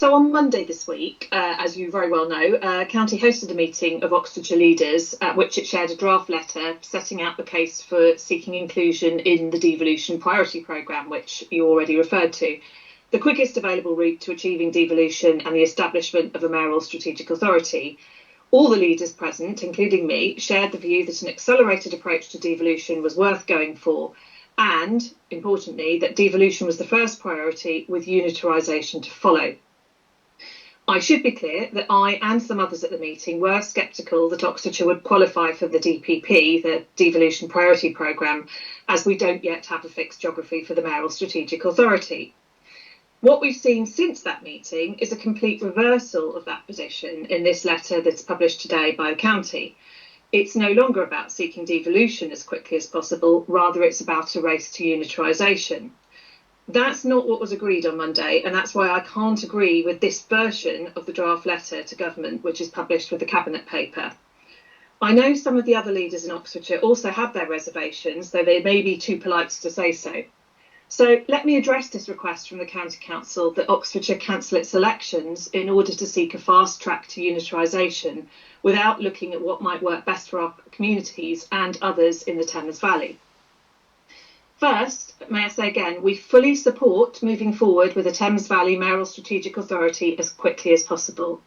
So on Monday this week, as you very well know, County hosted a meeting of Oxfordshire leaders at which it shared a draft letter setting out the case for seeking inclusion in the devolution priority programme, which you already referred to, the quickest available route to achieving devolution and the establishment of a mayoral strategic authority. All the leaders present, including me, shared the view that an accelerated approach to devolution was worth going for, and, importantly, that devolution was the first priority with unitarisation to follow. I should be clear that I and some others at the meeting were sceptical that Oxfordshire would qualify for the DPP, the Devolution Priority Programme, as we don't yet have a fixed geography for the mayoral strategic authority. What we've seen since that meeting is a complete reversal of that position in this letter that's published today by the county. It's no longer about seeking devolution as quickly as possible, rather it's about a race to unitarisation. That's not what was agreed on Monday, and that's why I can't agree with this version of the draft letter to government, which is published with the Cabinet paper. I know some of the other leaders in Oxfordshire also have their reservations, though they may be too polite to say so. So let me address this request from the County Council that Oxfordshire cancel its elections in order to seek a fast track to unitarisation without looking at what might work best for our communities and others in the Thames Valley. First, may I say again, we fully support moving forward with the Thames Valley Mayoral Strategic Authority as quickly as possible.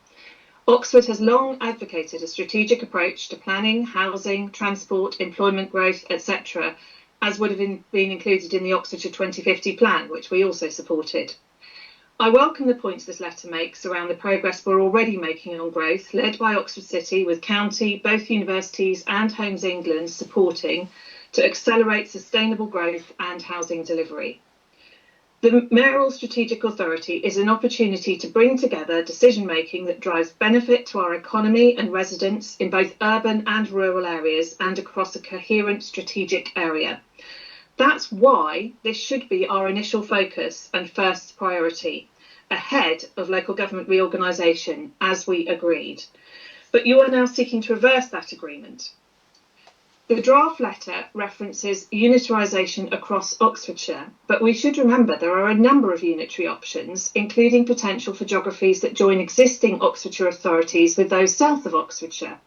Oxford has long advocated a strategic approach to planning, housing, transport, employment growth, etc., as would have been included in the Oxfordshire 2050 plan, which we also supported. I welcome the points this letter makes around the progress we're already making on growth, led by Oxford City, with county, both universities and Homes England supporting to accelerate sustainable growth and housing delivery. The Mayoral Strategic Authority is an opportunity to bring together decision-making that drives benefit to our economy and residents in both urban and rural areas and across a coherent strategic area. That's why this should be our initial focus and first priority, ahead of local government reorganisation, as we agreed. But you are now seeking to reverse that agreement. The draft letter references unitarisation across Oxfordshire, but we should remember there are a number of unitary options, including potential for geographies that join existing Oxfordshire authorities with those south of Oxfordshire.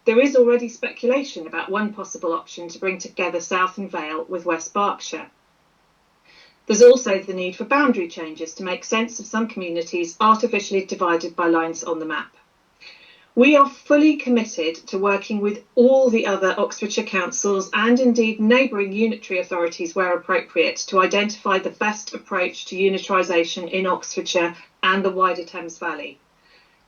There is already speculation about one possible option to bring together South and Vale with West Berkshire. There's also the need for boundary changes to make sense of some communities artificially divided by lines on the map. We are fully committed to working with all the other Oxfordshire councils and indeed neighbouring unitary authorities where appropriate to identify the best approach to unitarisation in Oxfordshire and the wider Thames Valley.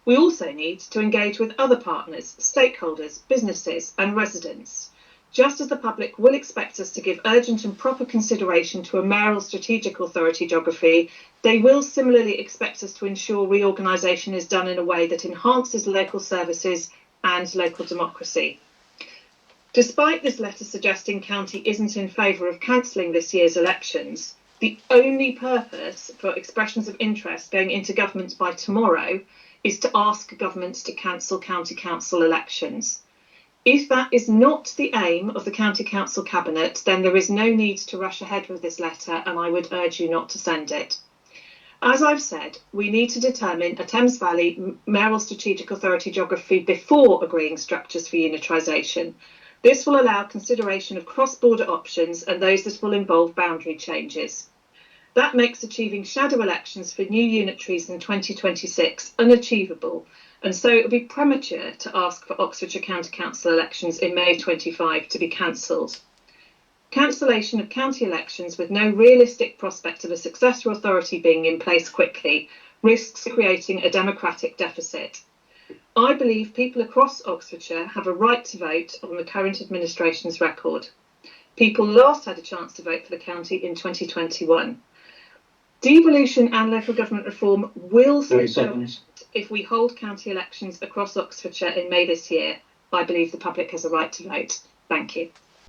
We also need to engage with other partners, stakeholders, businesses and residents. Just as the public will expect us to give urgent and proper consideration to a mayoral strategic authority geography, they will similarly expect us to ensure reorganisation is done in a way that enhances local services and local democracy. Despite this letter suggesting County isn't in favour of cancelling this year's elections, the only purpose for expressions of interest going into government by tomorrow is to ask governments to cancel county council elections. If that is not the aim of the County Council Cabinet, then there is no need to rush ahead with this letter, and I would urge you not to send it. As I've said, we need to determine a Thames Valley Mayoral Strategic Authority geography before agreeing structures for unitarisation. This will allow consideration of cross-border options and those that will involve boundary changes. That makes achieving shadow elections for new unitaries in 2026 unachievable, and so it would be premature to ask for Oxfordshire County Council elections in May 25 to be cancelled. Cancellation of county elections with no realistic prospect of a successor authority being in place quickly risks creating a democratic deficit. I believe people across Oxfordshire have a right to vote on the current administration's record. People last had a chance to vote for the county in 2021. Devolution and local government reform will if we hold county elections across Oxfordshire in May this year. I believe the public has a right to vote. Thank you.